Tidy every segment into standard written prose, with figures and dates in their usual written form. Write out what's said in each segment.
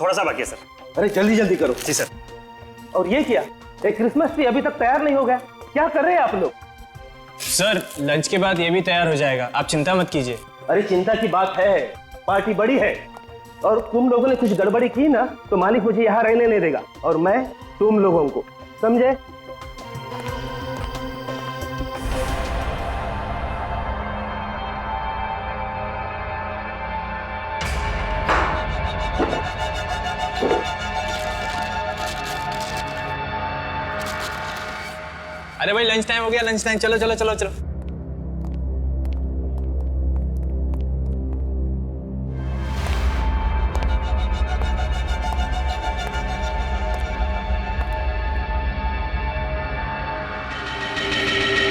थोड़ा सा बाकी है सर। अरे जल्दी जल्दी करो। जी सर। और ये क्या, एक क्रिसमस ट्री अभी तक तैयार नहीं हो गया, क्या कर रहे हैं आप लोग? सर लंच के बाद ये भी तैयार हो जाएगा, आप चिंता मत कीजिए। अरे चिंता की बात है, पार्टी बड़ी है और तुम लोगों ने कुछ गड़बड़ी की ना तो मालिक मुझे यहाँ रहने नहीं देगा और मैं तुम लोगों को, समझे? अरे भाई लंच टाइम हो गया, लंच टाइम, चलो चलो चलो चलो।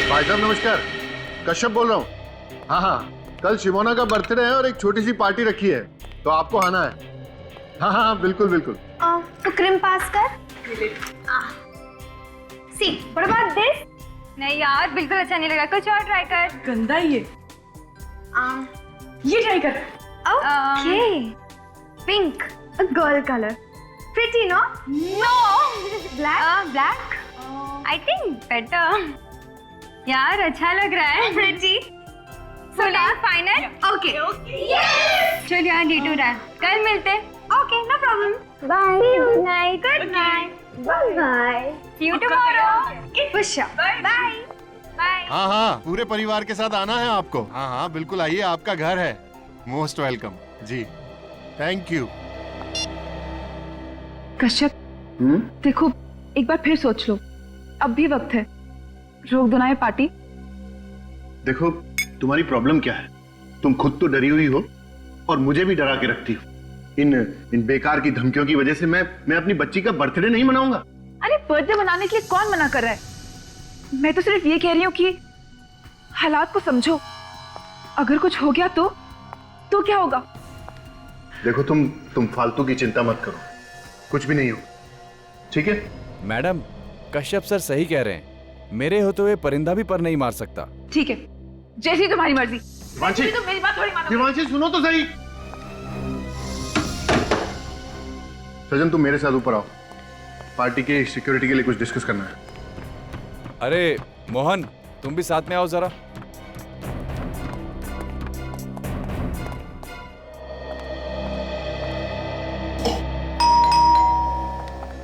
भाई साहब नमस्कार, कश्यप बोल रहा हूँ। हाँ हाँ, कल शिमोना का बर्थडे है और एक छोटी सी पार्टी रखी है, तो आपको आना है। हाँ हाँ बिल्कुल बिल्कुल। तो क्रीम पास कर। सी, व्हाट अबाउट दिस? नहीं यार बिल्कुल अच्छा नहीं लगा, कुछ और ट्राई कर। गंदा ही है। ये ट्राई कर। Okay, pink, a girl colour, pretty no? No black? Black I think better. यार अच्छा लग रहा है। Pretty. So last final. Okay. चल यार डे टू रहा है, कल मिलते। Okay, no problem. Bye. Good night. Good night. Bye. See you tomorrow. For sure. Bye. Bye. हाँ हाँ, पूरे परिवार के साथ आना है आपको। हाँ हाँ बिल्कुल आइए, आपका घर है। मोस्ट वेलकम जी, थैंक यू। कश्यप, देखो एक बार फिर सोच लो, अब भी वक्त है, रोक दो ना ये पार्टी। देखो तुम्हारी प्रॉब्लम क्या है, तुम खुद तो डरी हुई हो और मुझे भी डरा के रखती हो। इन बेकार की धमकियों की वजह से मैं अपनी बच्ची का बर्थडे नहीं मनाऊंगा। अरे बर्थडे मनाने के लिए कौन मना कर रहा है? मैं तो सिर्फ ये कह रही हूँ कि हालात को समझो, अगर कुछ हो गया तो क्या होगा? देखो तुम फालतू की चिंता मत करो, कुछ भी नहीं हो, ठीक है? मैडम, कश्यप सर सही कह रहे हैं, मेरे होते हुए परिंदा भी पर नहीं मार सकता। ठीक है, जैसी तुम्हारी मर्जी। दिवांशी, तुम मेरी बात थोड़ी मानो। दिवांशी सुनो तो सही। सजन तुम मेरे साथ ऊपर आओ, पार्टी की सिक्योरिटी के लिए कुछ डिस्कस करना है। अरे मोहन, तुम भी साथ में आओ जरा।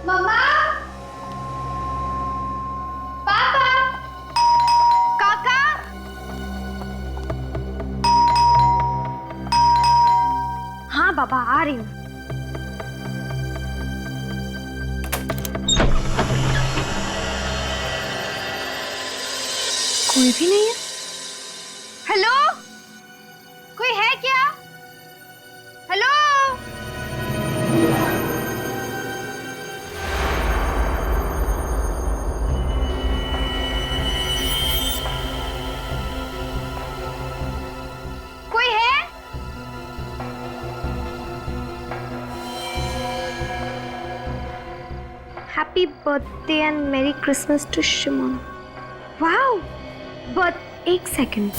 मम्मा, पापा, काका। हाँ बाबा आ रही हूँ। कोई भी नहीं है। हेलो, कोई है क्या? हेलो, कोई है? Happy birthday and merry Christmas to Shimon. Wow, but एक सेकंड,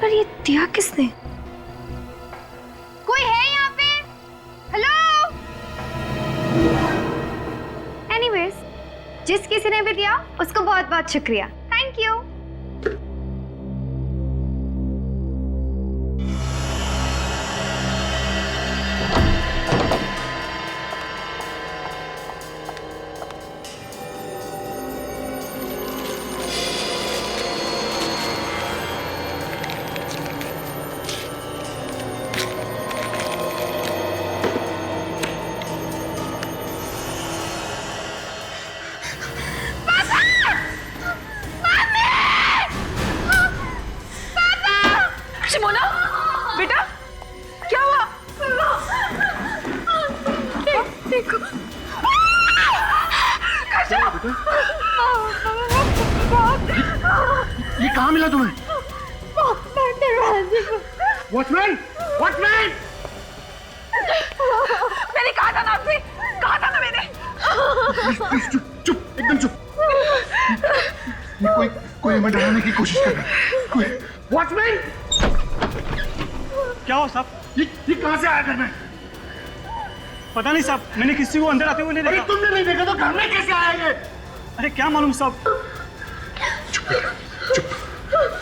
पर ये दिया किसने? कोई है यहाँ पे? हेलो? एनीवेज, जिस किसी ने भी दिया उसको बहुत बहुत शुक्रिया, थैंक यू। शिमोना, बेटा क्या हुआ? देखो, ये कहाँ मिला तुम्हें? Watchman, watchman! मैंने कहा था ना आपसे, कहा था ना मैंने। चुप चुप, एकदम चुप। कोई हमें डराने की कोशिश कर रहा है। कोई वॉचमैन! क्या हो साहब? ये कहाँ से आया घर में? पता नहीं साहब, मैंने किसी को अंदर आते हुए नहीं देखा। तुमने नहीं देखा तो घर में कैसे आएंगे? अरे क्या मालूम साहब। चुप,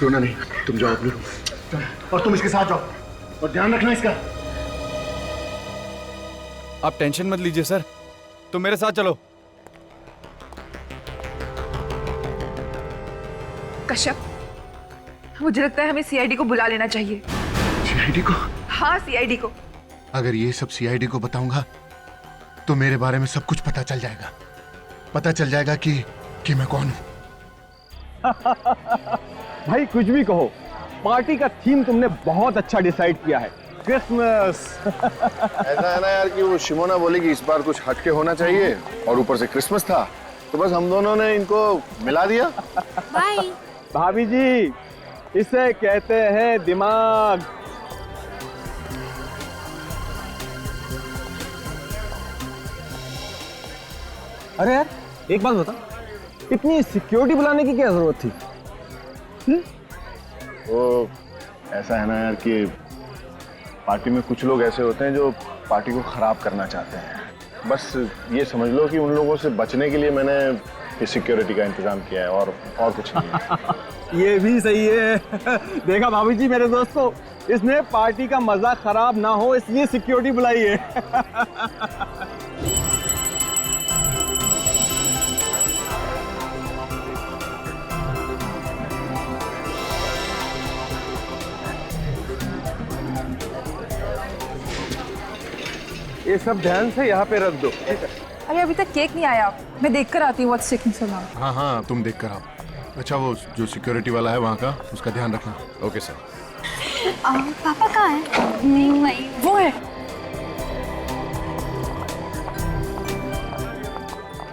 रोना नहीं, तुम जाओ अपने रूम और तुम इसके साथ जाओ और ध्यान रखना इसका। आप टेंशन मत लीजिए सर, तुम मेरे साथ चलो। कश्यप, मुझे लगता है हमें सीआईडी को बुला लेना चाहिए। सीआईडी को? हाँ, सीआईडी को। अगर ये सब सीआईडी को बताऊंगा तो मेरे बारे में सब कुछ पता चल जाएगा। पता चल जाएगा कि मैं कौन हूं। भाई कुछ भी कहो, पार्टी का थीम तुमने बहुत अच्छा डिसाइड किया है, क्रिसमस। ऐसा है ना यार कि वो शिमोना बोली कि इस बार कुछ हटके होना चाहिए और ऊपर से क्रिसमस था, तो बस हम दोनों ने इनको मिला दिया। बाय। भाभी जी, इसे कहते हैं दिमाग। अरे यार एक बात बता, इतनी सिक्योरिटी बुलाने की क्या जरूरत थी? वो ऐसा है ना यार कि पार्टी में कुछ लोग ऐसे होते हैं जो पार्टी को खराब करना चाहते हैं। बस ये समझ लो कि उन लोगों से बचने के लिए मैंने ये सिक्योरिटी का इंतजाम किया है और कुछ नहीं है। ये भी सही है। देखा भाभी जी मेरे दोस्तों, इसने पार्टी का मजा खराब ना हो इसलिए सिक्योरिटी बुलाई है। ये सब ध्यान से यहाँ पे रख दो। अरे अभी तक केक नहीं आया, मैं देख कर आती हूँ। What's taking so long? हाँ तुम देख कर आओ। अच्छा वो जो सिक्योरिटी वाला है वहाँ का, उसका ध्यान रखना। Okay sir. पापा कहाँ है? वो है।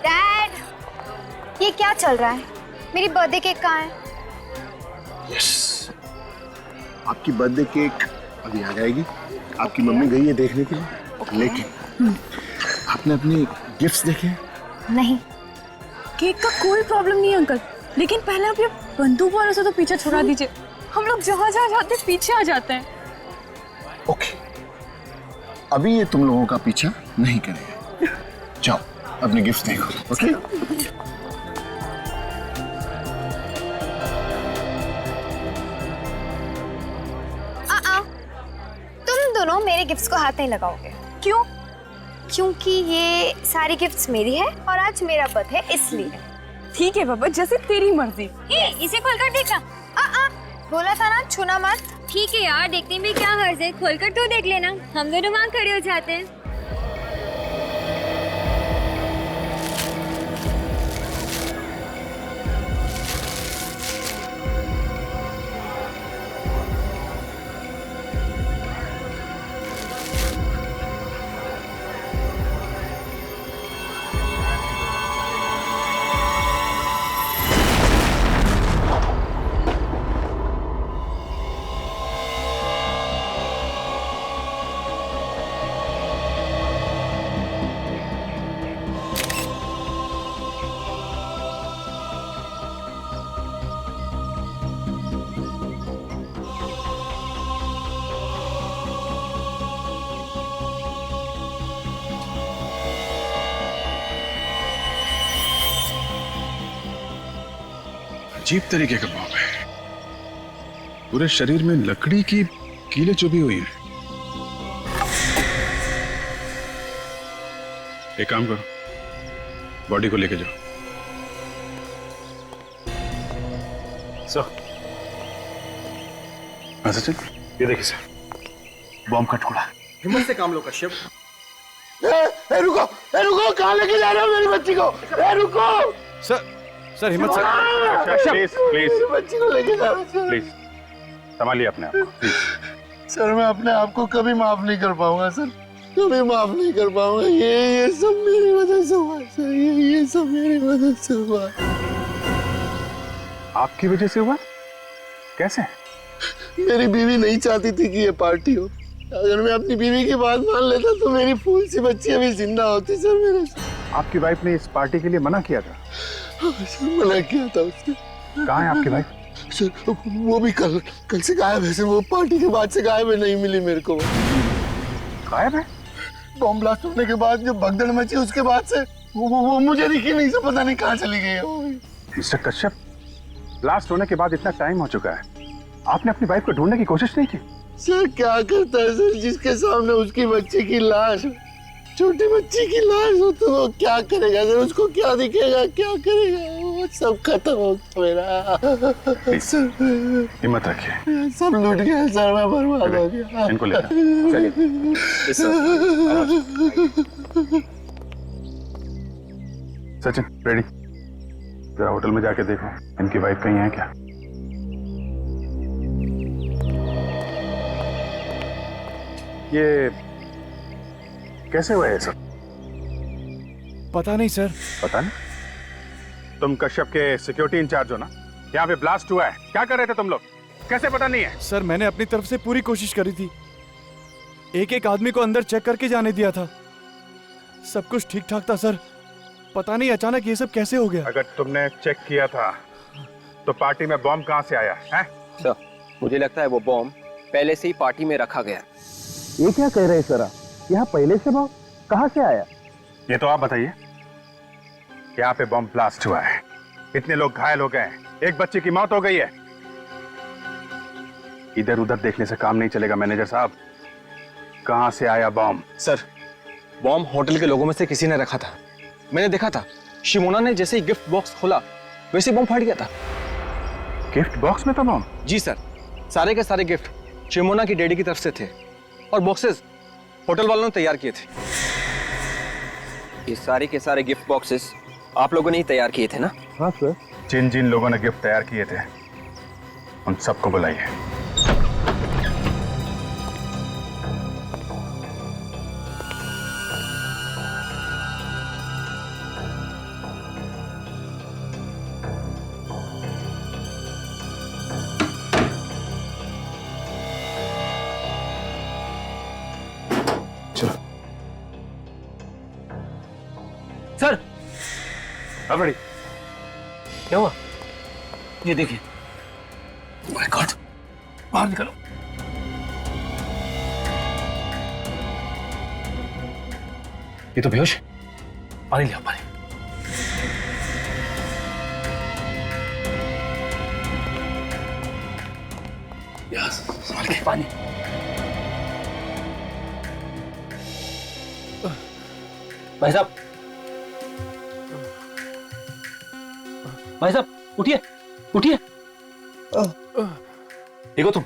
डैड, ये क्या चल रहा है? मेरी बर्थडे केक कहाँ है? यस, आपकी बर्थडे केक अभी आ जाएगी। आपकी मम्मी गई है देखने के लिए। लेकिन आपने अपनी गिफ्ट्स देखे? नहीं। केक का कोई प्रॉब्लम नहीं है अंकल, लेकिन पहले आप ये बंदूक वालों से तो पीछे छुड़ा दीजिए। हम लोग जहाँ जहाँ जाते हैं पीछे आ जाते हैं। ओके, अभी ये तुम लोगों का पीछा नहीं करेगा। जाओ अपने गिफ्ट देखो। ओके तुम दोनों मेरे गिफ्ट्स को हाथ नहीं लगाओगे। क्यों? क्योंकि ये सारी गिफ्ट्स मेरी है और आज मेरा बर्थडे है इसलिए। ठीक है बाबा, जैसे तेरी मर्जी। इसे खोलकर देखा। बोला था ना छूना मत। ठीक है यार, देखने में क्या हर्ज है, खोलकर तो देख लेना। हम दोनों वहाँ खड़े हो जाते हैं। अजीब तरीके का बॉम्ब है, पूरे शरीर में लकड़ी की कीलें चुभी हुई हैं। एक काम करो, बॉडी को लेके जाओ। सर, ऐसा चल, ये देखिए सर, बॉम्ब का टुकड़ा। हिम्मत से काम लो कश्यप। रुको, कहाँ लेके जा रहे हो मेरी बच्ची को? रुको सर हिम्मत से। प्लीज बच्ची को लेके जा रहे हो। प्लीज संभालिए अपने आप को, प्लीज। सर मैं अपने आप को कभी माफ नहीं कर पाऊंगा सर, कभी माफ नहीं कर पाऊंगा। ये सब मेरी वजह से हुआ सर, ये सब मेरी वजह से हुआ। आपकी वजह से हुआ? कैसे? मेरी बीवी नहीं चाहती थी कि ये पार्टी हो। अगर मैं अपनी बीवी की बात मान लेता तो मेरी फूल सी बच्ची अभी जिंदा होती सर मेरे से। आपकी वाइफ ने इस पार्टी के लिए मना किया था? सर मना किया था उसने। कहाँ है आपकी वाइफ? सर वो भी कल से गायब है सर, वो पार्टी के बाद से गायब है, नहीं मिली मेरे को। गायब है? बॉम्ब ब्लास्ट होने के बाद जो भगदड़ मची उसके बाद से वो मुझे दिखी नहीं, से पता नहीं कहाँ चली गई वो। मिस्टर कश्यप, ब्लास्ट होने के बाद इतना टाइम हो चुका है, आपने अपनी वाइफ को ढूंढने की कोशिश नहीं की? सर क्या करता है सर, जिसके सामने उसकी बच्ची की लाश, छोटी बच्ची की लाश हो तो वो क्या करेगा सर, उसको क्या दिखेगा, क्या करेगा, वो सब खत्म हो गया मेरा। सर हिम्मत रखिए, सब लूट गया सर, मैं बर्बाद हो गया। इनको लेना चलिए। सचिन रेडी, जरा होटल में जाके देखो इनकी वाइफ कहीं है क्या। ये कैसे हुआ है सब? पता नहीं सर। पता नहीं? तुम कश्यप के सिक्योरिटी इंचार्ज हो ना? यहाँ पे ब्लास्ट हुआ है, क्या कर रहे थे तुम लोग? कैसे पता नहीं है? सर मैंने अपनी तरफ से पूरी कोशिश करी थी, एक एक आदमी को अंदर चेक करके जाने दिया था, सब कुछ ठीक ठाक था सर। पता नहीं अचानक ये सब कैसे हो गया। अगर तुमने चेक किया था तो पार्टी में बॉम्ब कहाँ से आया है? सर मुझे लगता है वो बॉम्ब पहले से ही पार्टी में रखा गया। ये क्या कह रहे हैं सर आप? यहाँ पहले से बॉम्ब कहाँ से आया? ये तो आप बताइए। यहाँ पे बॉम्ब ब्लास्ट हुआ है, इतने लोग घायल हो गए, एक बच्चे की मौत हो गई है। इधर उधर देखने से काम नहीं चलेगा मैनेजर साहब, कहाँ से आया बॉम्ब? सर बॉम्ब होटल के लोगों में से किसी ने रखा था, मैंने देखा था। शिमोना ने जैसे ही गिफ्ट बॉक्स खोला वैसे बॉम्ब फट गया था। गिफ्ट बॉक्स में था बॉम्ब? जी सर, सारे के सारे गिफ्ट शिमोना की डैडी की तरफ से थे और बॉक्सेस होटल वालों ने तैयार किए थे। ये सारे के सारे गिफ्ट बॉक्सेस आप लोगों ने ही तैयार किए थे ना? हाँ सर। जिन जिन लोगों ने गिफ्ट तैयार किए थे उन सबको बुलाइए। सर अब बड़ी क्या हुआ? ये देखिए। माय गॉड, बाहर निकलो। ये तो बेहोश। पानी लिया, पानी। यस, संभाल के पानी। भाई साहब, भाई साहब उठिए, उठिए। देखो तुम।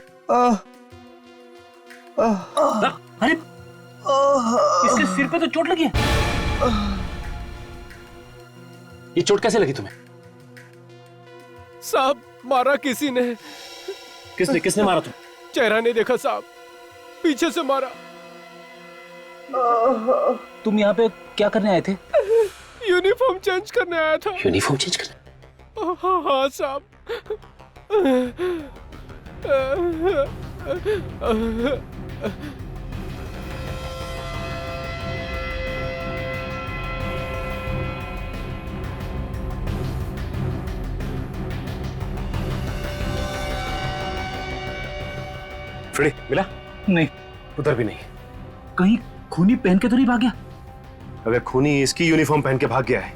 अरे इसके सिर पे तो चोट लगी है। ये चोट कैसे लगी तुम्हें? साहब मारा किसी ने। किसने किसने मारा तुम? चेहरा नहीं देखा साहब, पीछे से मारा। तुम यहाँ पे क्या करने आए थे? यूनिफॉर्म चेंज करने आया था। यूनिफॉर्म चेंज करने? हाँ साहब। फ्रेडी मिला? नहीं, उधर भी नहीं। कहीं खूनी पहन के तो नहीं भाग गया? अगर खूनी इसकी यूनिफॉर्म पहन के भाग गया है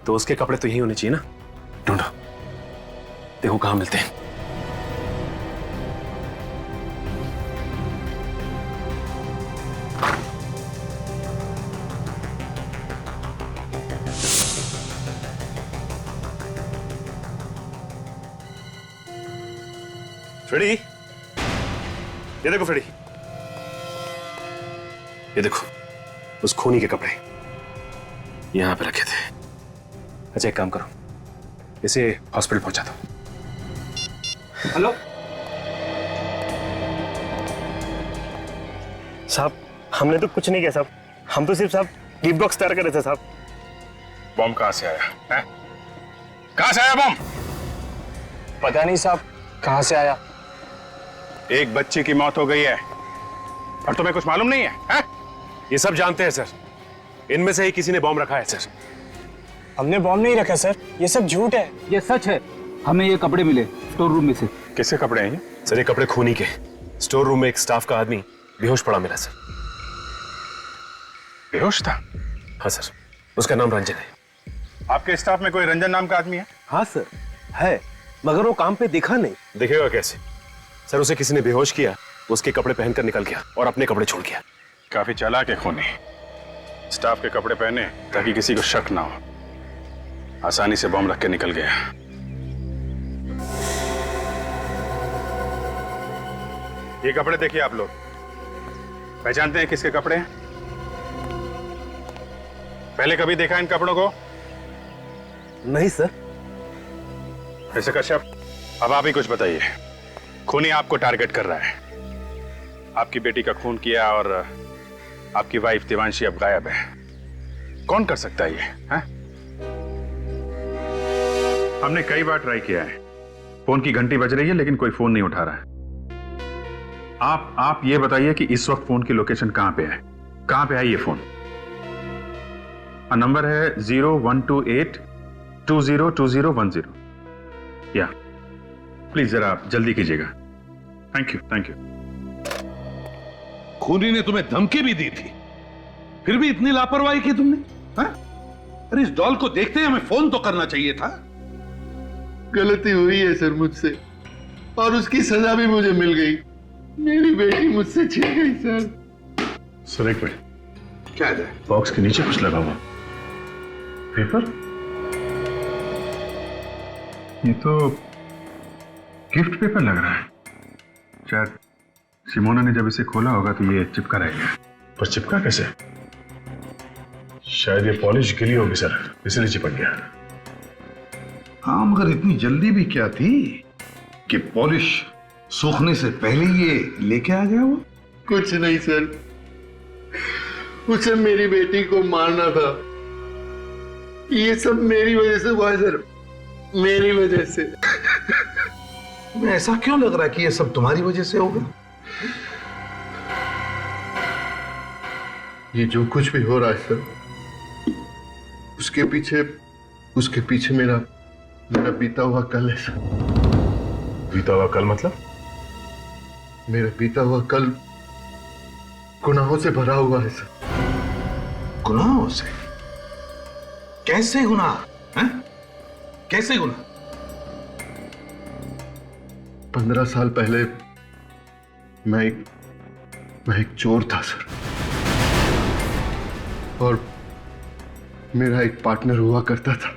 तो उसके कपड़े तो यही होने चाहिए ना। ढूंढो, देखो कहां मिलते हैं। फ्रेडी, ये देखो फ्रेडी, ये देखो उस खूनी के कपड़े यहां पे रखे थे। अच्छा एक काम करो, इसे हॉस्पिटल पहुंचा दो। हेलो साहब, हमने तो कुछ नहीं किया साहब, हम तो सिर्फ साहब गिफ्ट बॉक्स तैयार कर रहे थे साहब। बॉम्ब कहां से आया है? कहां से आया बॉम्ब? पता नहीं साहब कहां से आया। एक बच्चे की मौत हो गई है और तुम्हें कुछ मालूम नहीं है? ये सब जानते हैं सर, इनमें से ही किसी ने बॉम्ब रखा है सर। हमने बॉम्ब नहीं रखा सर, ये सब झूठ है। ये सच है, हमें ये कपड़े मिले स्टोर रूम में से। किसके कपड़े हैं ये? सर ये कपड़े खूनी के। स्टोर रूम में एक स्टाफ का आदमी बेहोश पड़ा मिला सर। बेहोश था? हाँ सर, उसका नाम रंजन है। आपके स्टाफ में कोई रंजन नाम का आदमी है? हाँ सर है, मगर वो काम पे दिखा नहीं। दिखेगा कैसे सर? उसे किसी ने बेहोश किया, उसके कपड़े पहनकर निकल गया और अपने कपड़े छोड़ गया। काफी चालाक है खूनी। स्टाफ के कपड़े पहने ताकि किसी को शक ना हो, आसानी से बम रख के निकल गया। ये कपड़े देखिए आप लोग, पहचानते हैं किसके कपड़े हैं? पहले कभी देखा इन कपड़ों को? नहीं सर। ऐसे कश्यप, अब आप ही कुछ बताइए। खूनी आपको टारगेट कर रहा है, आपकी बेटी का खून किया और आपकी वाइफ देवांशी अब गायब है। कौन कर सकता है ये? है? हमने कई बार ट्राई किया है, फोन की घंटी बज रही है लेकिन कोई फोन नहीं उठा रहा है। आप ये बताइए कि इस वक्त फोन की लोकेशन कहां पे है? कहां पे है ये फोन? नंबर है 0128202010। या प्लीज जरा आप जल्दी कीजिएगा। Thank you, thank you. खूनी ने तुम्हें धमकी भी दी थी, फिर भी इतनी लापरवाही की तुमने? हाँ? अरे इस डॉल को देखते ही हमें फोन तो करना चाहिए था। गलती हुई है सर मुझसे, और उसकी सजा भी मुझे मिल गई। मेरी बेटी मुझसे छिन गई सर। सर एक मिनट, क्या है? बॉक्स के नीचे कुछ लगा हुआ पेपर। ये तो गिफ्ट पेपर लग रहा है। शायद सिमोना ने जब इसे खोला होगा तो ये चिपका रहेगा। पर चिपका कैसे? शायद ये पॉलिश गिली होगी सर, इसलिए चिपक गया। हाँ, मगर इतनी जल्दी भी क्या थी कि पॉलिश सूखने से पहले ये लेके आ गया वो? कुछ नहीं सर, उसे मेरी बेटी को मारना था। ये सब मेरी वजह से हुआ है सर, मेरी वजह से। तुम्हें ऐसा क्यों लग रहा है कि ये सब तुम्हारी वजह से होगा? ये जो कुछ भी हो रहा है सर, उसके पीछे मेरा बीता हुआ कल है सर। बीता हुआ कल मतलब? मेरा बीता हुआ कल गुनाहों से भरा हुआ है सर। गुनाहों से? कैसे गुनाह? हैं? कैसे गुनाह? 15 साल पहले मैं एक चोर था सर, और मेरा एक पार्टनर हुआ करता था,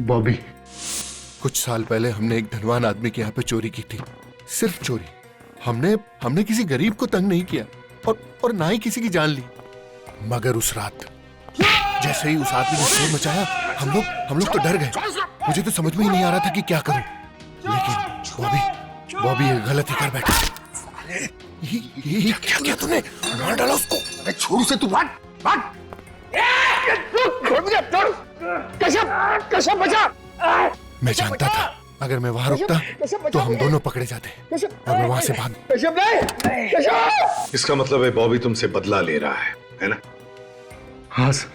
बॉबी। कुछ साल पहले हमने एक धनवान आदमी के यहाँ पे चोरी की थी, सिर्फ चोरी। हमने किसी गरीब को तंग नहीं किया और ना ही किसी की जान ली। मगर उस रात जैसे ही उस आदमी ने शोर मचाया, हम लोग तो डर गए। मुझे तो समझ में ही नहीं आ रहा था कि क्या करूं, लेकिन बॉबी ये गलती कर बैठा। ये क्या किया तूने? मार डाला उसको। अरे छोड़ से, तू भाग। कश्यप बचा। मैं जानता था अगर मैं वहां रुकता तो हम दोनों पकड़े जाते, और मैं वहां से भाग। इसका मतलब है बॉबी तुमसे बदला ले रहा है ना? हाँ सर,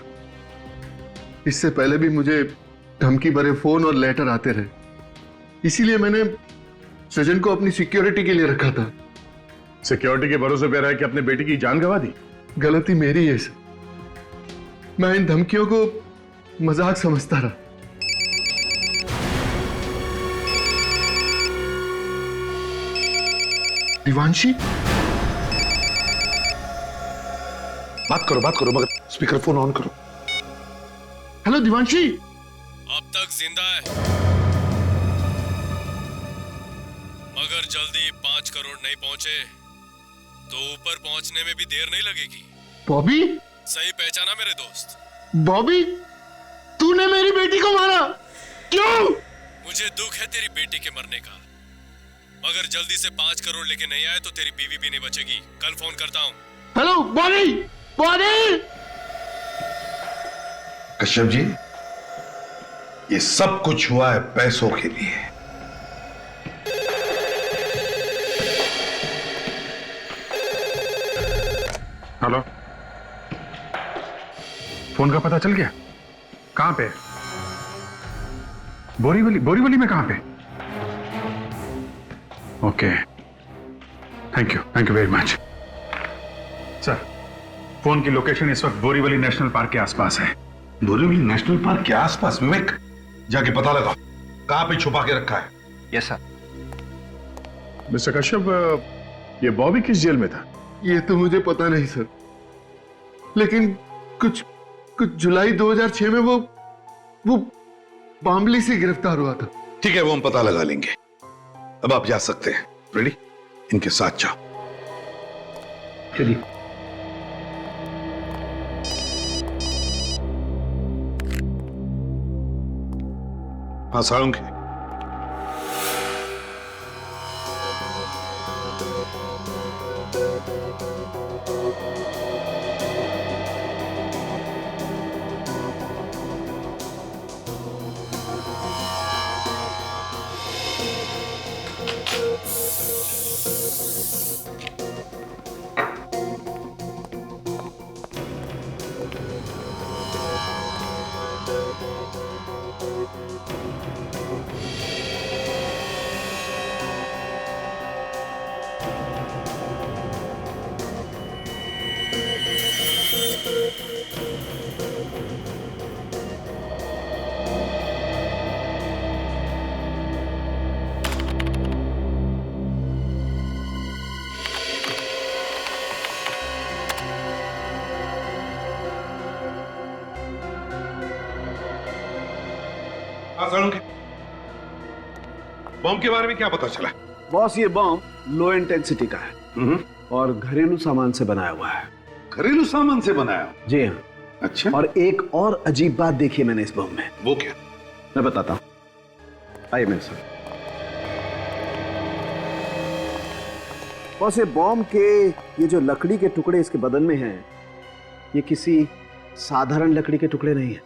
इससे पहले भी मुझे धमकी भरे फोन और लेटर आते रहे, इसीलिए मैंने सजन को अपनी सिक्योरिटी के लिए रखा था। सिक्योरिटी के भरोसे पे रह के अपने बेटी की जान गंवा दी? गलती मेरी है सर, मैं इन धमकियों को मजाक समझता रहा। दिवांशी, बात करो, मगर स्पीकर फोन ऑन करो। हेलो दिवांशी। अब तक जिंदा है, मगर जल्दी 5 करोड़ नहीं पहुंचे तो ऊपर पहुंचने में भी देर नहीं लगेगी। बॉबी? सही पहचाना मेरे दोस्त? बॉबी, तूने मेरी बेटी को मारा, क्यों? मुझे दुख है तेरी बेटी के मरने का, मगर जल्दी से 5 करोड़ लेके नहीं आए तो तेरी बीवी भी नहीं बचेगी। कल फोन करता हूँ। हेलो बॉबी। कश्यप जी, ये सब कुछ हुआ है पैसों के लिए। हेलो, फोन का पता चल गया? कहां पे? बोरीवली में कहां पे? Okay, thank you very much. Sir, phone की लोकेशन इस वक्त बोरीवली नेशनल पार्क के आसपास है। बोरीवली नेशनल पार्क के आसपास? विवेक, जाके पता लगाओ कहां पे छुपा के रखा है। Yes sir. मिस्टर कश्यप, ये बॉबी किस जेल में था? ये तो मुझे पता नहीं सर, लेकिन कुछ जुलाई 2006 में वो बामली से गिरफ्तार हुआ था। ठीक है, वो हम पता लगा लेंगे। अब आप जा सकते हैं। रेडी? इनके साथ जाओ। चलिए। हाँ साळुंखे, बम के बारे में क्या पता चला? बॉस, ये बम लो इंटेंसिटी का है और घरेलू सामान से बनाया हुआ है। घरेलू सामान से बनाया? जी हाँ। अच्छा। और एक और अजीब बात देखी मैंने इस बम में। वो क्या? मैं बताता हूँ, आइए मेरे साथ। बॉस, ये बम के ये जो लकड़ी के टुकड़े इसके बदन में हैं, ये किसी साधारण लकड़ी के टुकड़े नहीं है।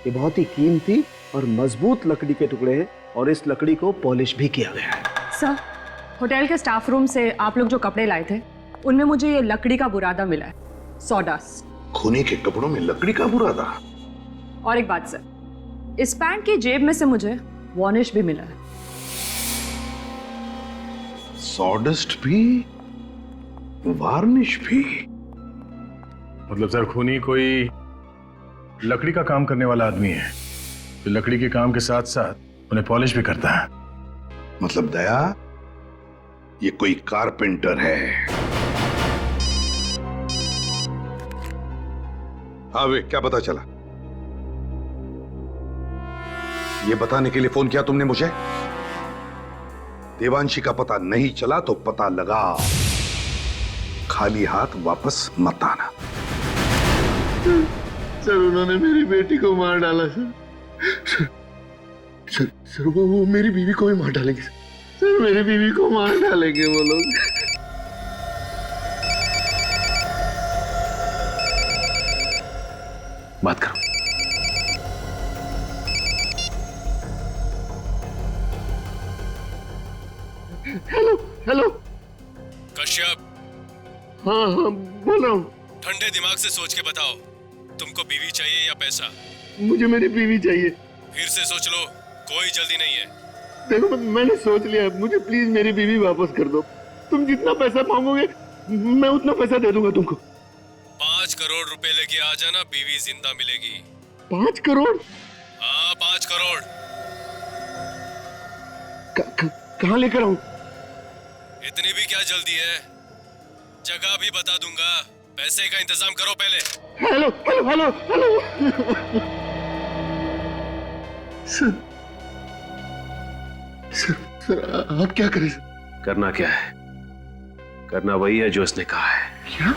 ये बहुत ही कीमती और मजबूत लकड़ी के टुकड़े हैं और इस लकड़ी को पॉलिश भी किया गया है। सर, होटल के स्टाफ रूम से आप लोग जो कपड़े लाए थे उनमें मुझे ये लकड़ी का बुरादा मिला है, सॉडस्ट। खूनी के कपड़ों में लकड़ी का बुरादा? और एक बात सर, इस पैंट की जेब में से मुझे वार्निश भी मिला है। सॉडस्ट भी, वार्निश भी? मतलब सर, खूनी कोई लकड़ी का काम करने वाला आदमी है जो लकड़ी के काम के साथ साथ उन्हें पॉलिश भी करता है। मतलब दया, ये कोई कारपेंटर है। हाँ वे, क्या पता चला? ये बताने के लिए फोन किया तुमने मुझे? देवांशी का पता नहीं चला तो पता लगा, खाली हाथ वापस मत आना। सर, उन्होंने मेरी बेटी को मार डाला सर। सर, वो मेरी बीवी को भी मार डालेंगे सर। मेरी बीवी को मार डालेंगे वो लोग। बात करो। Hello hello. कश्यप। हाँ हाँ, बोल रहा हूँ। ठंडे दिमाग से सोच के बताओ, तुमको बीवी चाहिए या पैसा? मुझे मेरी बीवी चाहिए। फिर से सोच लो, कोई जल्दी नहीं है। देखो, मैंने सोच लिया, मुझे प्लीज मेरी बीवी वापस कर दो। तुम जितना पैसा मांगोगे मैं उतना पैसा दे दूंगा तुमको। 5 करोड़ रुपए लेके आ जाना, बीवी जिंदा मिलेगी। 5 करोड़? हाँ, 5 करोड़। कहाँ लेकर आऊं? इतनी भी क्या जल्दी है? जगह भी बता दूंगा, पैसे का इंतजाम करो पहले। Hello hello hello hello. Sir, आप क्या करें सर? करना क्या है? करना वही है जो उसने कहा है। क्या?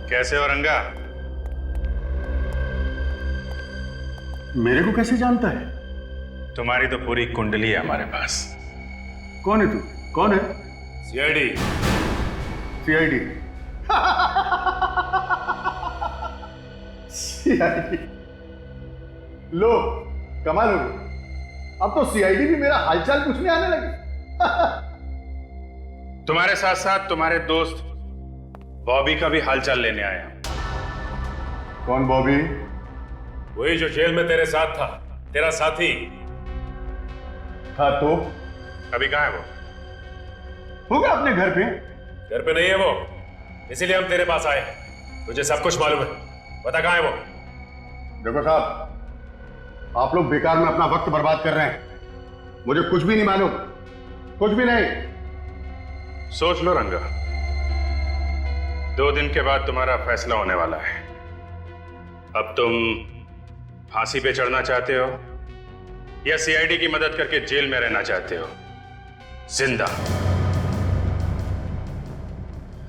कैसे हो रंगा? मेरे को कैसे जानता है? तुम्हारी तो पूरी कुंडली है हमारे पास। कौन है तू? कौन है? सीआईडी। सीआईडी? सीआईडी लो, कमाल हो गई। अब तो सीआईडी भी मेरा हालचाल पूछने आने लगी। तुम्हारे साथ साथ तुम्हारे दोस्त बॉबी का भी हालचाल लेने आया। कौन बॉबी? वही जो जेल में तेरे साथ था, तेरा साथी। हाँ तो अभी कहाँ है वो? होगा अपने घर पे। घर पे नहीं है वो, इसीलिए हम तेरे पास आए हैं। तुझे सब कुछ मालूम है, बता कहाँ है वो? देखो साहब, आप लोग बेकार में अपना वक्त बर्बाद कर रहे हैं। मुझे कुछ भी नहीं मालूम, कुछ भी नहीं। सोच लो रंगा, 2 दिन के बाद तुम्हारा फैसला होने वाला है। अब तुम फांसी पे चढ़ना चाहते हो या सीआईडी की मदद करके जेल में रहना चाहते हो जिंदा?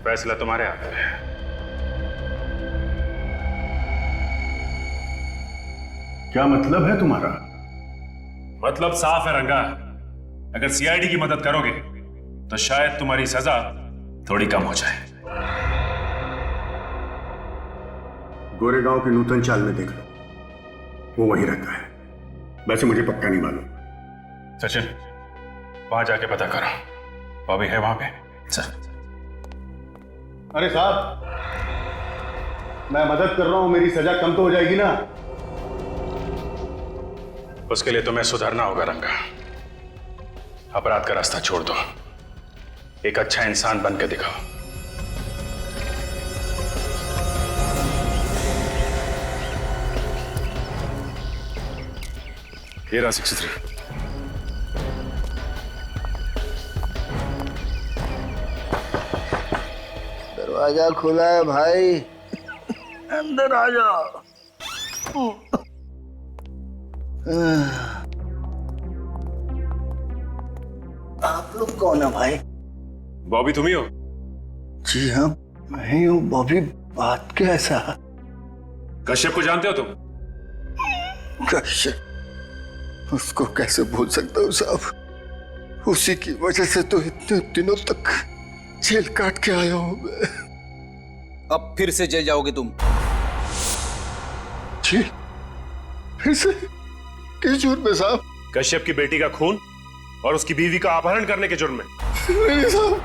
फैसला तुम्हारे हाथ में है। क्या मतलब है तुम्हारा? मतलब साफ है रंगा, अगर सीआईडी की मदद करोगे तो शायद तुम्हारी सजा थोड़ी कम हो जाए। गोरेगांव की नूतन चाल में देख लो, वो वहीं रहता है। वैसे मुझे पक्का नहीं मालूम। सचिन, वहां जाके पता करो, बॉबी है वहां पे? चल। अरे साहब, मैं मदद कर रहा हूं, मेरी सजा कम तो हो जाएगी ना। उसके लिए तुम्हें सुधरना होगा रंगा। अपराध का रास्ता छोड़ दो, एक अच्छा इंसान बन के दिखाओ। ये रहा 63। दरवाजा खुला है भाई, अंदर आ जाओ। आप लोग कौन है भाई? बॉबी तुम ही हो? जी हाँ, मैं ही हूँ। बॉबी, बात क्या ऐसा? कश्यप को जानते हो तुम? कश्यप? उसको कैसे भूल सकता हूँ साहब, उसी की वजह से तो इतने दिनों तक जेल काट के आया हूँ मैं। अब फिर से जेल जाओगे तुम? जी, फिर से? किस जुर्म में साहब? कश्यप की बेटी का खून और उसकी बीवी का अपहरण करने के जुर्म में। नहीं साहब,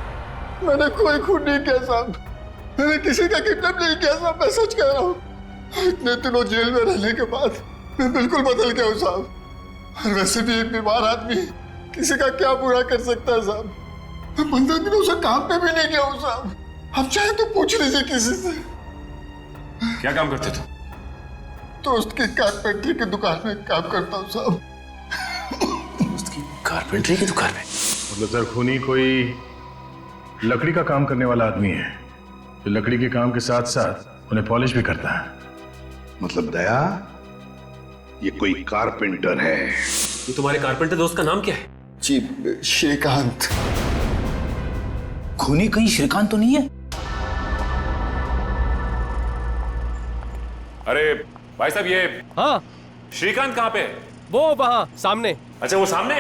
मैंने कोई खून नहीं किया साहब, मैंने किसी का किडनैप नहीं किया साहब, मैं सच कह रहा हूँ। इतने दिनों जेल में रहने के बाद मैं बिल्कुल बदल गया हूँ साहब। और वैसे भी एक बीमार आदमी किसी का क्या बुरा कर सकता है साहब। मैं 15 दिनों से काम पे भी नहीं गया हूँ साहब। अब चाहे तो पूछ लीजिए किसी से। क्या काम करते तुम? दोस्त की कारपेंटरी की दुकान में काम करता हूँ साहब। दोस्त की कारपेंटरी की दुकान में? मतलब सर, खूनी कोई लकड़ी का काम करने वाला आदमी है जो लकड़ी के काम के साथ साथ उन्हें पॉलिश भी करता है। मतलब दया, ये कोई कारपेंटर है? ये तुम्हारे कारपेंटर दोस्त का नाम क्या है? जी, श्रीकांत। खूनी कहीं श्रीकांत तो नहीं है? अरे भाई साहब, ये हाँ, श्रीकांत कहाँ पे है? वो वहां सामने। अच्छा, वो सामने?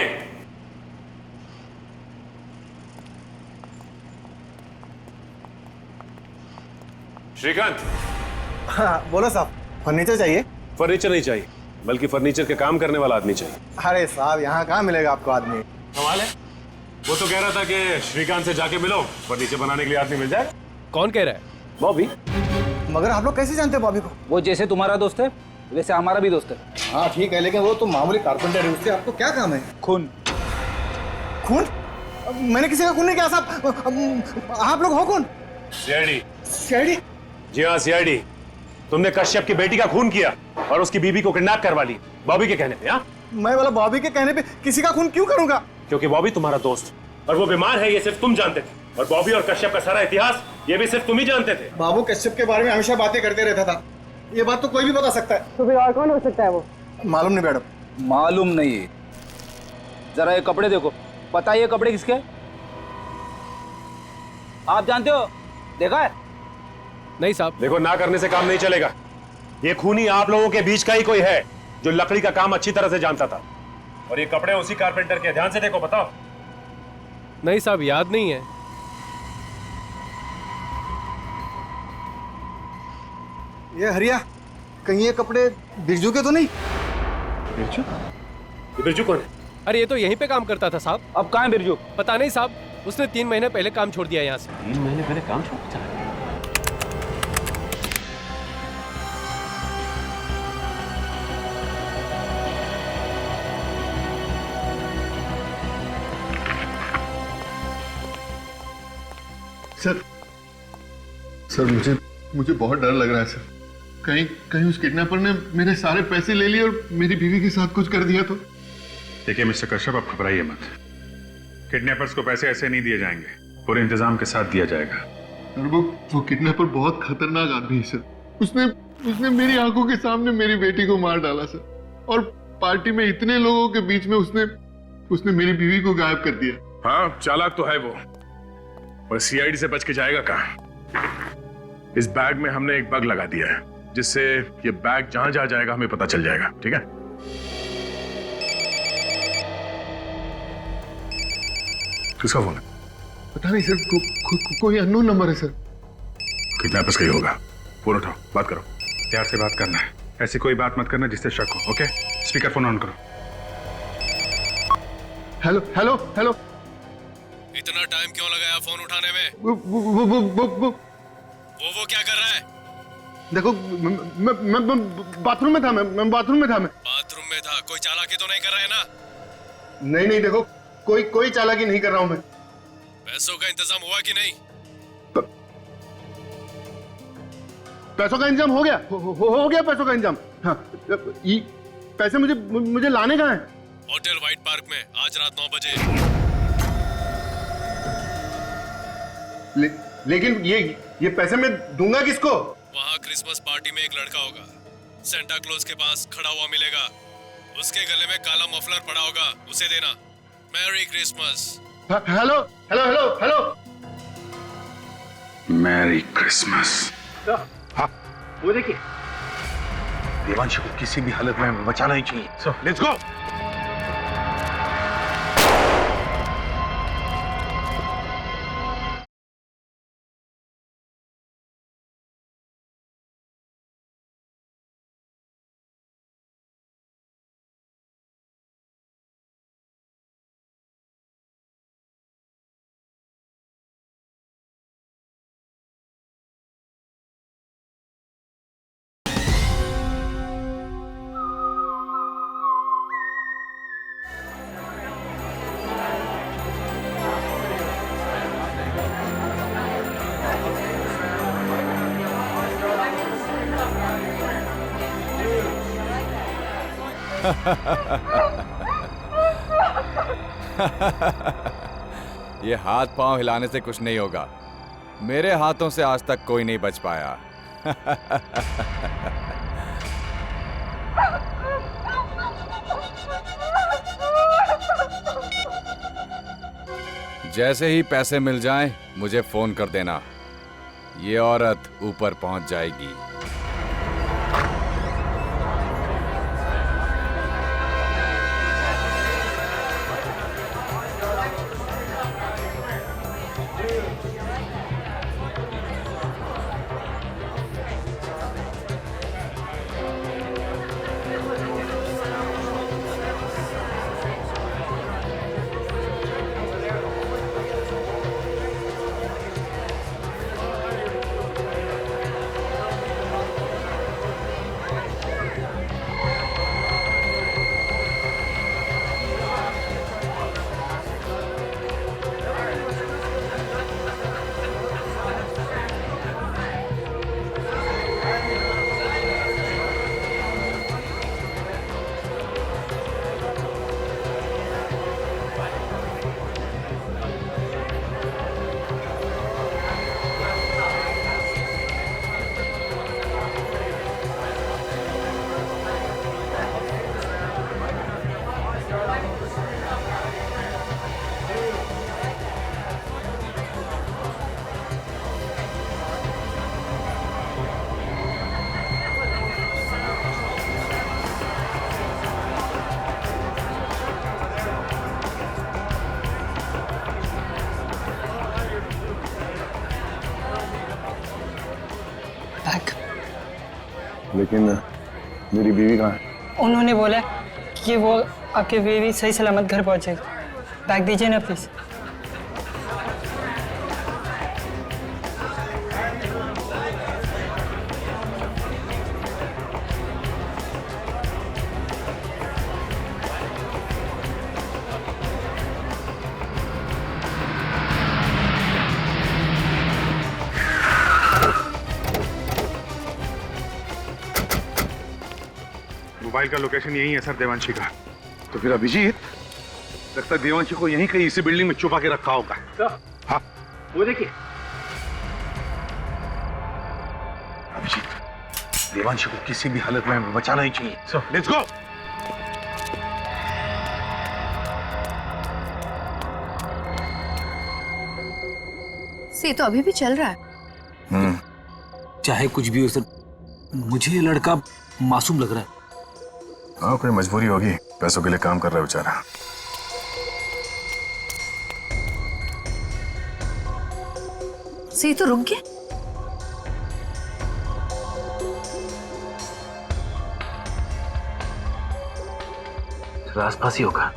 श्रीकांत। हाँ, बोलो साहब, फर्नीचर चाहिए? फर्नीचर नहीं चाहिए, बल्कि फर्नीचर के काम करने वाला आदमी चाहिए। अरे साहब, यहाँ कहाँ मिलेगा आपको आदमी? कमाल है, वो तो कह रहा था कि श्रीकांत से जाके मिलो, फर्नीचर बनाने के लिए आदमी मिल जाए। कौन कह रहा है? बॉबी। मगर आप लोग कैसे जानते हैं बॉबी को? वो जैसे तुम्हारा दोस्त है वैसे हमारा भी दोस्त है। हाँ ठीक है, लेकिन वो तो मामूली कारपेंटर है, उससे आपको क्या काम है? खून। खून? मैंने किसी का खून नहीं किया साहब। आप लोग हो कौन? सीआईडी। सीआईडी? जी हाँ, सीआईडी। तुमने कश्यप की बेटी का खून किया और उसकी बीवी को किडनैप करवा ली बॉबी के कहने पे। हाँ, मैं बोला बॉबी के कहने पे किसी का खून क्यों करूंगा? क्योंकि बॉबी तुम्हारा दोस्त और वो बीमार है, ये सिर्फ तुम जानते थे। और बॉबी और कश्यप का सारा इतिहास ये भी सिर्फ तुम ही जानते थे। बाबू कश्यप के बारे में हमेशा बातें करते रहता था, ये बात तो कोई भी बता सकता है। तो फिर और कौन हो सकता है वो? मालूम नहीं मैडम। मालूम नहीं? जरा ये कपड़े देखो, पता है ये कपड़े किसके? आप जानते हो? देखा है? नहीं साहब। देखो, ना करने से काम नहीं चलेगा। ये खूनी आप लोगों के बीच का ही कोई है जो लकड़ी का काम अच्छी तरह से जानता था। और ये कपड़े उसी कारपेंटर के। ध्यान से देखो, बताओ। नहीं साहब, याद नहीं है। ये हरिया, कहीं ये कपड़े बिरजू के तो नहीं? बिरजू? ये बिरजू कौन है? अरे ये तो यहीं पे काम करता था साहब। अब कहाँ है बिरजू? पता नहीं साहब, उसने 3 महीने पहले काम छोड़ दिया यहाँ से। 3 महीने पहले काम छोड़ दिया? सर मुझे बहुत डर लग रहा है सर। कहीं कहीं उस किडनैपर ने मेरे सारे पैसे ले लिए और मेरी बीवी के साथ कुछ कर दिया तो। देखिए मिस्टर कश्यप, आप घबराइए मत। किडनैपर्स को पैसे ऐसे नहीं दिए जाएंगे, पूरे इंतजाम के साथ दिया जाएगा। और वो किडनैपर बहुत खतरनाक आदमी है सर। उसने मेरी आंखों के सामने मेरी बेटी को मार डाला सर, और पार्टी में इतने लोगों के बीच में उसने मेरी बीवी को गायब कर दिया। हाँ, चालाक तो है वो, पर सीआईडी से बच के जाएगा कहाँ? इस बैग में हमने एक बग लगा दिया है, जिससे ये बैग जहां जहां जाएगा हमें पता चल जाएगा। ठीक है? किसका फोन है? पता नहीं सर, कोई अननोन नंबर है सर। किडनैपर्स का ही होगा। फोन उठाओ, बात करो। प्यार से बात करना है, ऐसी कोई बात मत करना जिससे शक हो। ओके? स्पीकर फोन ऑन करो। Hello hello hello. इतना टाइम क्यों लगाया फोन उठाने में? वो क्या कर रहा है? देखो मैं बाथरूम में था। मैं बाथरूम में था। बाथरूम में था? कोई चालाकी तो नहीं कर रहा है ना? नहीं, देखो कोई चालाकी नहीं कर रहा हूं मैं। पैसों का इंतजाम हुआ कि नहीं? पैसों का इंतजाम हो गया। हो गया पैसों का इंतजाम। हाँ, पैसे मुझे लाने कहाँ हैं? होटल व्हाइट पार्क में आज रात 9 बजे। लेकिन ये पैसे मैं दूंगा किसको? वहाँ क्रिसमस पार्टी में एक लड़का होगा, सेंटा क्लॉज के पास खड़ा हुआ मिलेगा। उसके गले में काला मफलर पड़ा होगा, उसे देना। Merry Christmas. Hello hello hello hello. Merry Christmas. हाँ, वो देखिए, देवांशी को किसी भी हालत में बचाना ही चाहिए। So let's go. ये हाथ पांव हिलाने से कुछ नहीं होगा। मेरे हाथों से आज तक कोई नहीं बच पाया। जैसे ही पैसे मिल जाएं, मुझे फोन कर देना। ये औरत ऊपर पहुंच जाएगी। लेकिन मेरी बीवी कहाँ है? उन्होंने बोला कि वो आपके बीवी सही सलामत घर पहुंचेगी। बैग दीजिए ना प्लीज। मोबाइल का लोकेशन यही है सर देवांशी का। तो फिर अभिजीत लगता है देवांशी को यहीं कहीं इसी बिल्डिंग में छुपा के रखा होगा। हाँ वो देखिए अभिजीत, देवांशी को किसी भी हालत में बचाना ही चाहिए। So let's go. से तो अभी भी चल रहा है। चाहे कुछ भी हो सर, मुझे ये लड़का मासूम लग रहा है। हाँ कोई मजबूरी होगी, पैसों के लिए काम कर रहा है बेचारा। से तो रुक गया। आसपास ही होगा,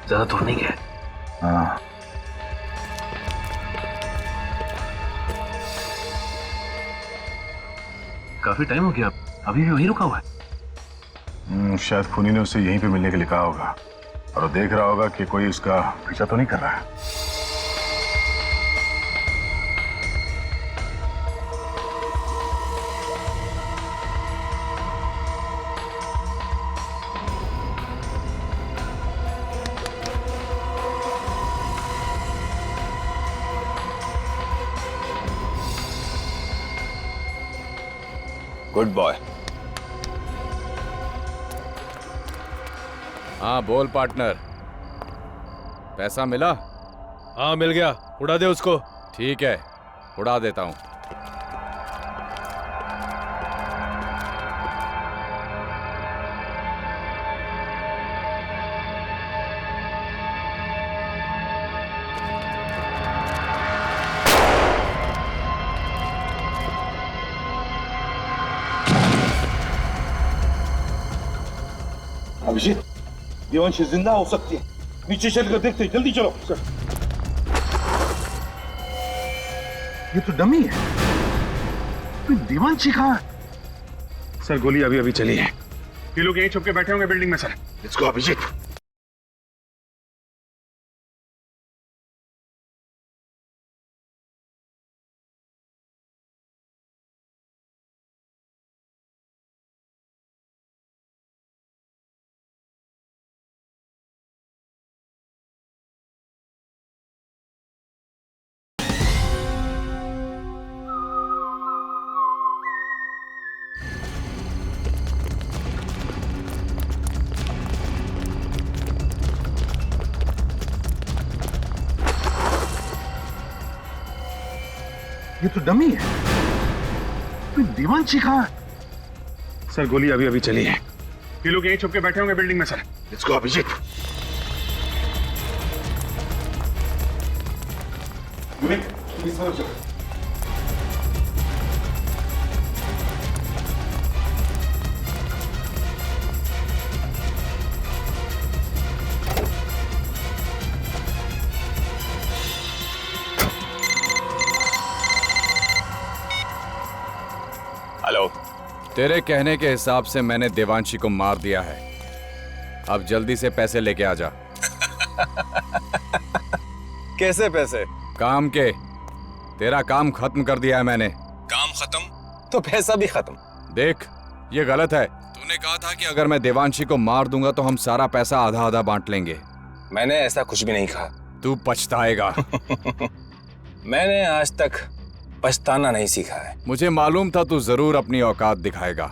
ज्यादा दूर नहीं गया। हाँ काफी टाइम हो गया, अभी भी वहीं रुका हुआ है। शायद खूनी ने उसे यहीं पे मिलने के लिए कहा होगा और वो देख रहा होगा कि कोई उसका पीछा तो नहीं कर रहा है। Good boy. हाँ बोल पार्टनर, पैसा मिला? हाँ मिल गया, उड़ा दे उसको। ठीक है, उड़ा देता हूँ। अभिजीत, देवांशी जिंदा हो सकती है, नीचे चलकर देखते हैं, जल्दी चलो। सर ये तो डमी है, तो देवांशी कहाँ है? सर गोली अभी अभी चली है, ये लोग यहीं छुप के बैठे होंगे बिल्डिंग में। Sir let's go Abhijeet. ये तो डमी है, तो देवांशी कहाँ है? सर गोली अभी अभी चली है, ये लोग यहीं छुप के बैठे होंगे बिल्डिंग में। Sir let's go Abhijeet. Hello. तेरे कहने के हिसाब से मैंने देवांशी को मार दिया है, अब जल्दी से पैसे लेके आ जा। कैसे पैसे? काम के। तेरा काम खत्म कर दिया है मैंने। काम खत्म तो पैसा भी खत्म। देख, ये गलत है। तूने कहा था कि अगर मैं देवांशी को मार दूंगा तो हम सारा पैसा आधा आधा बांट लेंगे। मैंने ऐसा कुछ भी नहीं कहा। तू पछताएगा। मैंने आज तक पछताना नहीं सीखा है। मुझे मालूम था तू जरूर अपनी औकात दिखाएगा,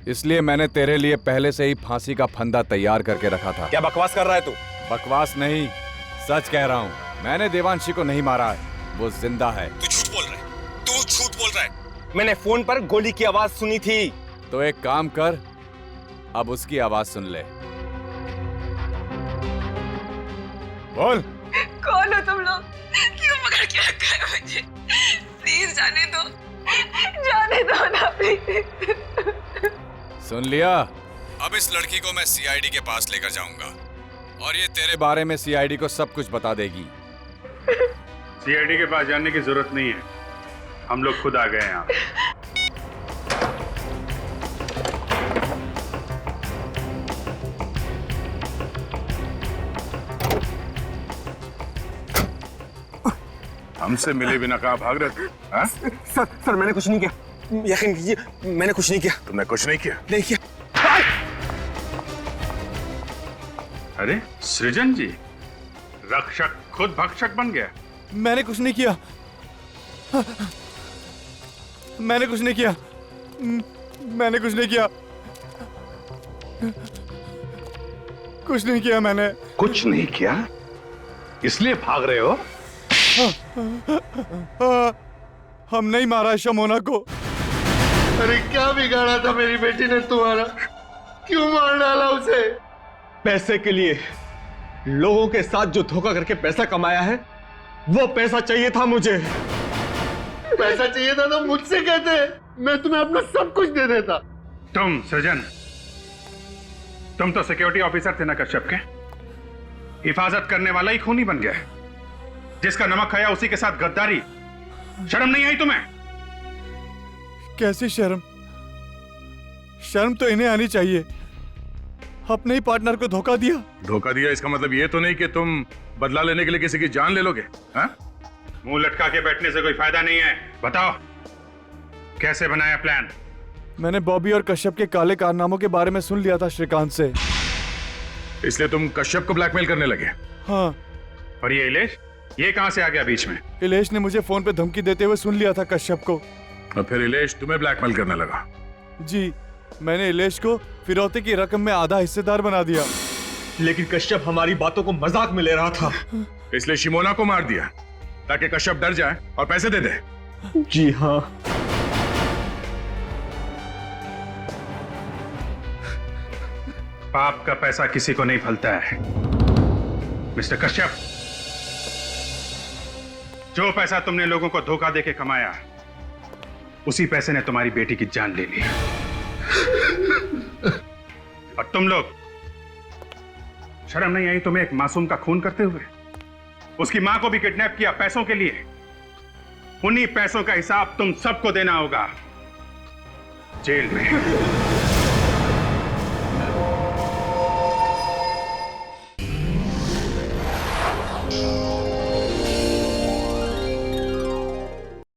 इसलिए मैंने तेरे लिए पहले से ही फांसी का फंदा तैयार करके रखा था। क्या बकवास कर रहा है तू? बकवास नहीं, सच कह रहा हूँ। मैंने देवांशी को नहीं मारा है, वो जिंदा है। तू झूठ बोल रहा है, तू झूठ बोल रहा है। मैंने फोन पर गोली की आवाज सुनी थी। तो एक काम कर, अब उसकी आवाज सुन ले। बोल। कौन हो तुम लोग? क्यों पकड़ के रखा है मुझे? प्लीज जाने दो ना प्लीज। सुन लिया? अब इस लड़की को मैं सीआईडी के पास लेकर जाऊंगा और ये तेरे बारे में सीआईडी को सब कुछ बता देगी। सीआईडी के पास जाने की जरूरत नहीं है, हम लोग खुद आ गए यहाँ। हमसे मिले बिना कहाँ भाग रहे थे? हाँ? सर मैंने कुछ नहीं किया, यकीन कीजिए मैंने कुछ नहीं किया। तुमने कुछ नहीं किया? नहीं किया। अरे सृजन जी, रक्षक खुद भक्षक बन गया। मैंने कुछ नहीं किया, मैंने कुछ नहीं किया, मैंने कुछ नहीं किया, कुछ नहीं किया मैंने। कुछ नहीं किया इसलिए भाग रहे हो? हम नहीं मारा शमोना को। अरे क्या बिगाड़ा था मेरी बेटी ने तुम्हारा? क्यों मार डाला उसे? पैसे के लिए, लोगों के साथ जो धोखा करके पैसा कमाया है, वो पैसा चाहिए था मुझे। पैसा चाहिए था तो मुझसे कहते, मैं तुम्हें अपना सब कुछ दे देता। तुम सृजन, तुम तो सिक्योरिटी ऑफिसर थे ना कश्यप के, हिफाजत करने वाला ही खूनी बन गया। जिसका नमक खाया उसी के साथ गद्दारी, शर्म नहीं आई तुम्हें? कैसी शर्म? शर्म तो इन्हें आनी चाहिए, अपने ही पार्टनर को धोखा दिया। धोखा दिया इसका मतलब ये तो नहीं कि तुम बदला लेने के लिए किसी की जान ले लोगे? हाँ? मुंह लटका के बैठने से कोई फायदा नहीं है। बताओ कैसे बनाया प्लान? मैंने बॉबी और कश्यप के काले कारनामों के बारे में सुन लिया था श्रीकांत से। इसलिए तुम कश्यप को ब्लैकमेल करने लगे? हाँ। और ये इलेश, ये कहां से आ गया बीच में? इलेश ने मुझे फोन पे धमकी देते हुए सुन लिया था कश्यप को। और फिर इलेश तुम्हें ब्लैकमेल करने लगा? जी, मैंने इलेश को फिरौती की रकम में आधा हिस्सेदार बना दिया। लेकिन कश्यप हमारी बातों को मजाक में ले रहा था, इसलिए शिमोना को मार दिया ताकि कश्यप डर जाए और पैसे दे दे। जी हाँ। पाप का पैसा किसी को नहीं फलता है मिस्टर कश्यप। जो पैसा तुमने लोगों को धोखा देके कमाया, उसी पैसे ने तुम्हारी बेटी की जान ले ली। और तुम लोग, शर्म नहीं आई तुम्हें एक मासूम का खून करते हुए? उसकी मां को भी किडनैप किया पैसों के लिए। उन्हीं पैसों का हिसाब तुम सबको देना होगा जेल में।